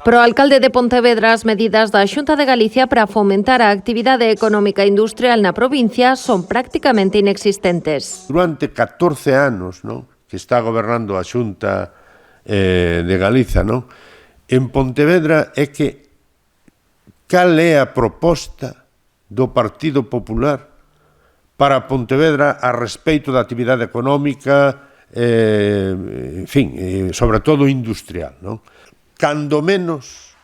Pro alcalde de Pontevedra, as medidas da Xunta de Galicia para fomentar a actividade económica e industrial na provincia son prácticamente inexistentes. Durante 14 anos, non, que está gobernando a Xunta de Galiza, non, en Pontevedra é que cal é a proposta do Partido Popular para Pontevedra a respeito da actividade económica, en fin, sobre todo industrial, non? Cando menos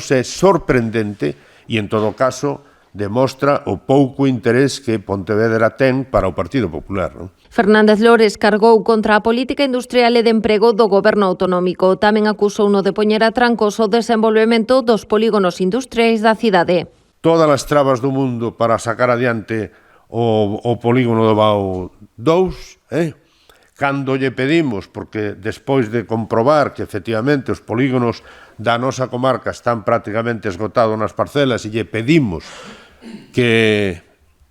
é sorprendente e, en todo caso, demostra o pouco interés que Pontevedra ten para o Partido Popular, non? Fernández Lores cargou contra a política industrial e de emprego do goberno autonómico. Tamén acusou no de poñer a trancos o desenvolvemento dos polígonos industriais da cidade. Todas as trabas do mundo para sacar adiante o polígono do Vao 2, cando lle pedimos, porque despois de comprobar que efectivamente os polígonos da nosa comarca están prácticamente esgotados nas parcelas e lle pedimos que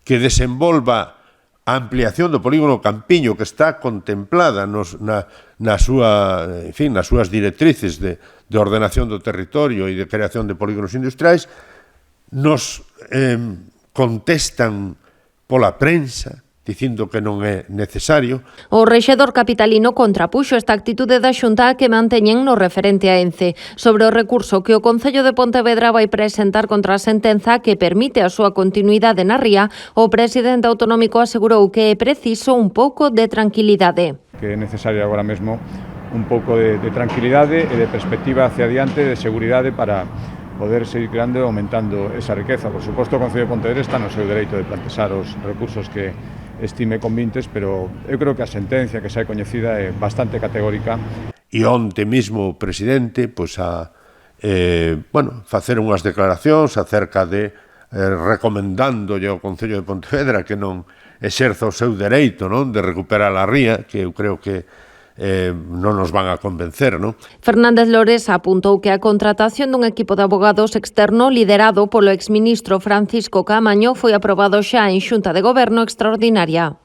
desenvolva a ampliación do polígono Campiño que está contemplada nas súas directrices de ordenación do territorio e de creación de polígonos industriais, nos contestan pola prensa dicindo que non é necesario. O rexedor capitalino contrapuxo esta actitude da Xunta que manteñen no referente a Ence sobre o recurso que o Concello de Pontevedra vai presentar contra a sentenza que permite a súa continuidade na ría. O presidente autonómico asegurou que é preciso un pouco de tranquilidade. Que é necesario agora mesmo un pouco de tranquilidade e de perspectiva hacia adiante, de seguridade para poder seguir creando e aumentando esa riqueza. Por suposto, o Concello de Pontevedra está no seu dereito de plantexar os recursos que estime convintes, pero eu creo que a sentencia que xa é coñecida é bastante categórica. E onte mesmo o presidente facer unhas declaracións acerca de recomendándolle ao Concello de Pontevedra que non exerza o seu dereito, non, de recuperar a ría, que eu creo que non nos van a convencer, non? Fernández Lores apuntou que a contratación dun equipo de abogados externo liderado polo exministro Francisco Caamaño foi aprobado xa en Xunta de Goberno extraordinaria.